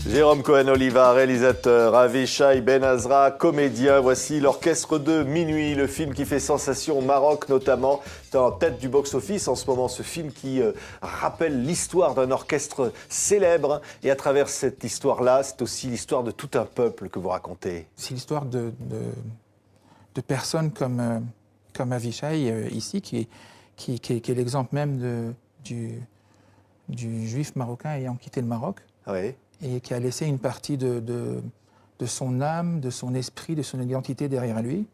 Jérôme Cohen-Oliva, réalisateur, Avishai Ben Azra, comédien. Voici l'Orchestre de Minuit, le film qui fait sensation au Maroc notamment. C'est en tête du box-office en ce moment, ce film qui rappelle l'histoire d'un orchestre célèbre. Et à travers cette histoire-là, c'est aussi l'histoire de tout un peuple que vous racontez. C'est l'histoire de personnes comme Avishai ici, qui est l'exemple même du juif marocain ayant quitté le Maroc. Oui. Et qui a laissé une partie de son âme, de son esprit, de son identité derrière lui,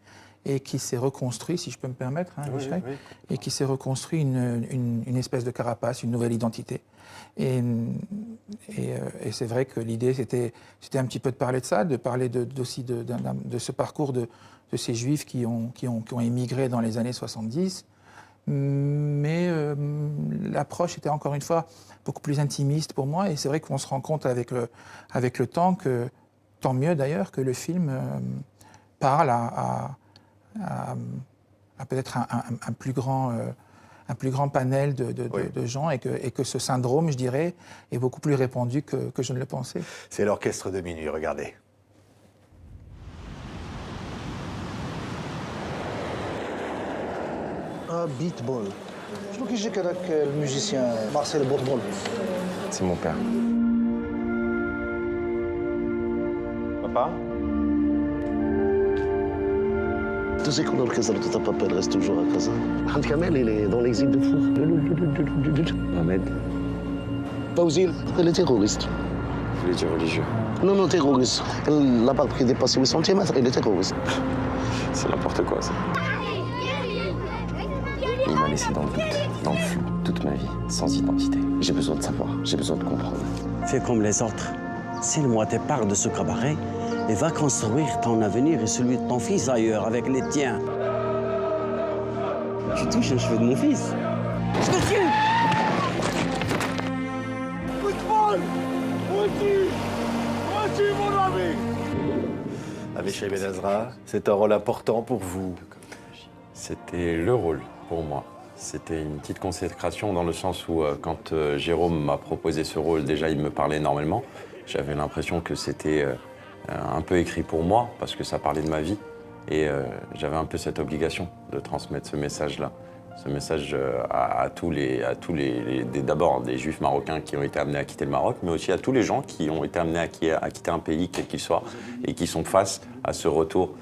et qui s'est reconstruit, si je peux me permettre, hein, oui, oui. et qui s'est reconstruit une espèce de carapace, une nouvelle identité. Et c'est vrai que l'idée, c'était un petit peu de parler de ça, de parler aussi de ce parcours de ces Juifs qui ont émigré dans les années 70. Mais l'approche était encore une fois beaucoup plus intimiste pour moi, et c'est vrai qu'on se rend compte avec le temps que, tant mieux d'ailleurs, que le film parle à peut-être un plus grand panel de gens, et que ce syndrome, je dirais, est beaucoup plus répandu que je ne le pensais. C'est l'Orchestre de Minuit, regardez. Beatball. شنو كيجيك هذاك الموزيسيان مارسيل بوطبول؟ C'est mon père. Papa? Tu sais que l'orchestre de ta papa reste toujours à Casa. Ahmed Kamel, il est dans l'exil de fou. Mohamed, Fawzil, il est terroriste. je voulais dire religieux. Non, non, terroriste. Il n'a pas pris dépassé 8 cm, il est terroriste. C'est n'importe quoi, ça. Il m'a laissé dans le doute, dans le flou, toute ma vie, sans identité. J'ai besoin de savoir, j'ai besoin de comprendre. Fais comme les autres. Signe-moi tes parts de ce cabaret et va construire ton avenir et celui de ton fils ailleurs, avec les tiens. Tu touches un cheveu de mon fils. Je te tue! Avishai Ben Azra, c'est un rôle important pour vous. C'était le rôle pour moi. C'était une petite consécration dans le sens où quand Jérôme m'a proposé ce rôle, déjà il me parlait énormément. J'avais l'impression que c'était un peu écrit pour moi parce que ça parlait de ma vie. Et j'avais un peu cette obligation de transmettre ce message-là. Ce message à tous les d'abord des Juifs marocains qui ont été amenés à quitter le Maroc, mais aussi à tous les gens qui ont été amenés à quitter un pays, quel qu'il soit, et qui sont face à ce retour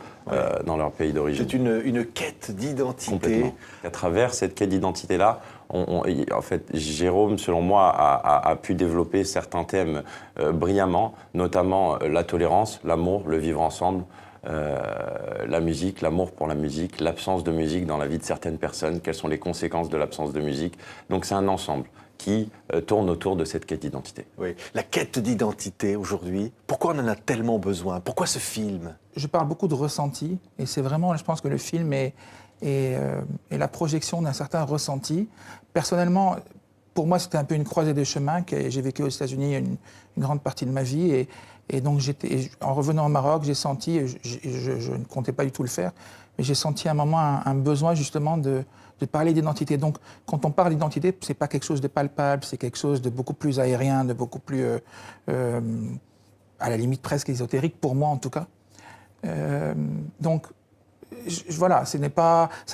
dans leur pays d'origine. C'est une quête d'identité. Complètement. À travers cette quête d'identité-là, en fait, Jérôme, selon moi, a pu développer certains thèmes brillamment, notamment la tolérance, l'amour, le vivre ensemble, la musique, l'amour pour la musique, l'absence de musique dans la vie de certaines personnes, quelles sont les conséquences de l'absence de musique. Donc c'est un ensemble qui tourne autour de cette quête d'identité. Oui. La quête d'identité aujourd'hui, pourquoi on en a tellement besoin? Pourquoi ce film? Je parle beaucoup de ressenti, et c'est vraiment, je pense que le film est la projection d'un certain ressenti. Personnellement, pour moi, c'était un peu une croisée des chemins. J'ai vécu aux États-Unis une grande partie de ma vie, et donc en revenant au Maroc, j'ai senti, je ne comptais pas du tout le faire, mais j'ai senti à un moment un besoin justement de parler d'identité. Donc, quand on parle d'identité, c'est pas quelque chose de palpable, c'est quelque chose de beaucoup plus aérien, de beaucoup plus, à la limite presque ésotérique, pour moi en tout cas. Donc, voilà, ça ne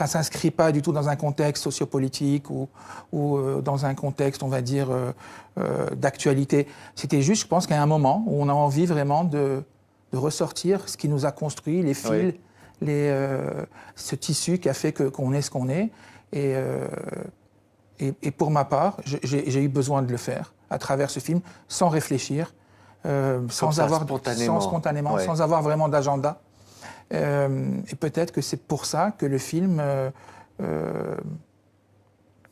s'inscrit pas du tout dans un contexte sociopolitique ou dans un contexte, on va dire, d'actualité. C'était juste, je pense, qu'à un moment où on a envie vraiment de ressortir ce qui nous a construit, les fils, oui, ce tissu qui a fait qu'on est ce qu'on est. Et pour ma part, j'ai eu besoin de le faire à travers ce film, sans réfléchir, spontanément, ouais, sans avoir vraiment d'agenda. Et peut-être que c'est pour ça que le film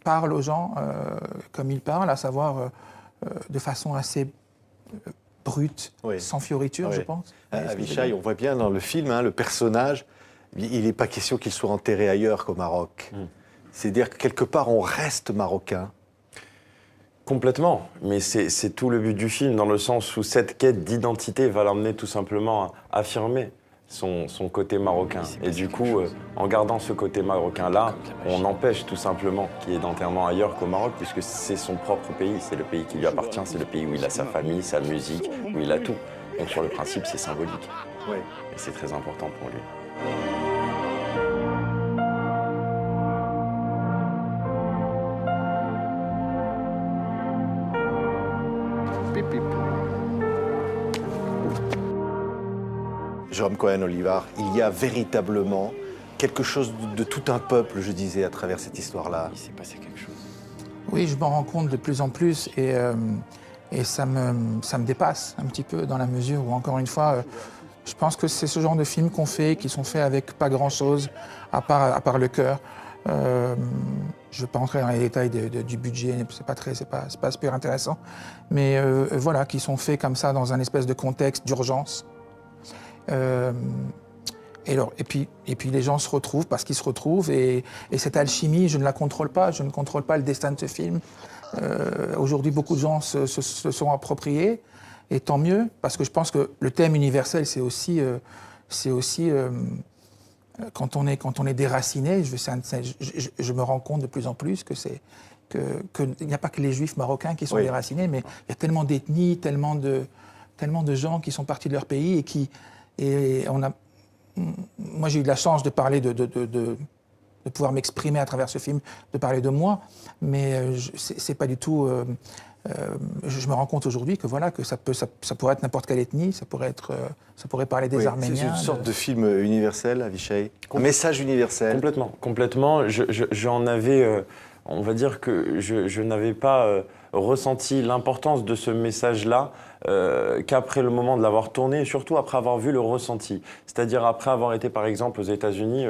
parle aux gens comme il parle, à savoir de façon assez brute, oui, sans fioriture, oui, je pense. Avishai, on voit bien dans le film, le personnage, il n'est pas question qu'il soit enterré ailleurs qu'au Maroc. C'est-à-dire que quelque part, on reste marocain. Complètement, mais c'est tout le but du film, dans le sens où cette quête d'identité va l'emmener tout simplement à affirmer son côté marocain. Et du coup, en gardant ce côté marocain-là, on empêche tout simplement qu'il y ait d'enterrement ailleurs qu'au Maroc, puisque c'est son propre pays, c'est le pays qui lui appartient, c'est le pays où il a sa famille, sa musique, où il a tout. Donc sur le principe, c'est symbolique. Oui. Et c'est très important pour lui. Jérôme Cohen-Olivar, il y a véritablement quelque chose de tout un peuple, je disais, à travers cette histoire-là. Il s'est passé quelque chose. Oui, je m'en rends compte de plus en plus et ça me dépasse un petit peu dans la mesure où, encore une fois, je pense que c'est ce genre de films qu'on fait, qui sont faits avec pas grand-chose, à part le cœur. Je ne vais pas entrer dans les détails du budget, c'est pas super intéressant, mais voilà, qui sont faits comme ça dans un espèce de contexte d'urgence. Et puis les gens se retrouvent parce qu'ils se retrouvent et cette alchimie, je ne la contrôle pas, je ne contrôle pas le destin de ce film. Aujourd'hui, beaucoup de gens se sont appropriés et tant mieux parce que je pense que le thème universel, c'est aussi quand on est déraciné, je me rends compte de plus en plus qu'il n'y a pas que les Juifs marocains qui sont déracinés, mais il y a tellement d'ethnies, tellement de gens qui sont partis de leur pays moi, j'ai eu de la chance de parler, de pouvoir m'exprimer à travers ce film, de parler de moi, mais c'est pas du tout. Je me rends compte aujourd'hui que voilà, que ça pourrait être n'importe quelle ethnie, ça pourrait parler des Arméniens. C'est une sorte de film universel, Avishai. Un message universel. Complètement. J'en avais. On va dire que je n'avais pas ressenti l'importance de ce message-là qu'après le moment de l'avoir tourné et surtout après avoir vu le ressenti. C'est-à-dire après avoir été par exemple aux États-Unis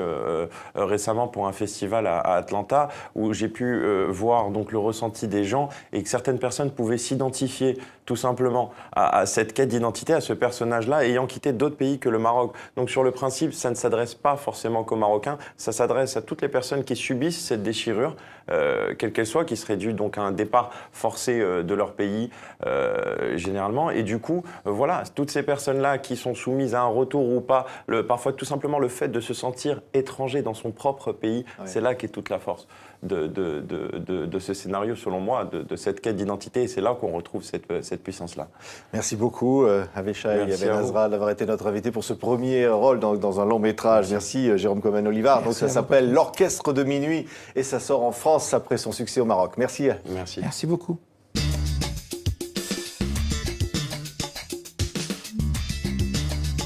récemment pour un festival à Atlanta où j'ai pu voir donc le ressenti des gens et que certaines personnes pouvaient s'identifier tout simplement à cette quête d'identité, à ce personnage-là ayant quitté d'autres pays que le Maroc. Donc sur le principe, ça ne s'adresse pas forcément qu'aux Marocains, ça s'adresse à toutes les personnes qui subissent cette déchirure, quelle qu'elle soit, qui serait due donc à un départ forcé de leur pays généralement. Et du coup, voilà, toutes ces personnes-là qui sont soumises à un retour ou pas, parfois tout simplement le fait de se sentir étranger dans son propre pays, c'est là qu'est toute la force de ce scénario, selon moi, de cette quête d'identité. Et c'est là qu'on retrouve cette puissance-là. Merci beaucoup, Avishai Ben-Azra, d'avoir été notre invité pour ce premier rôle dans un long métrage. Merci, Jérôme Cohen-Olivar. Donc ça s'appelle L'Orchestre de Minuit et ça sort en France après son succès au Maroc. Merci. Merci. Merci beaucoup.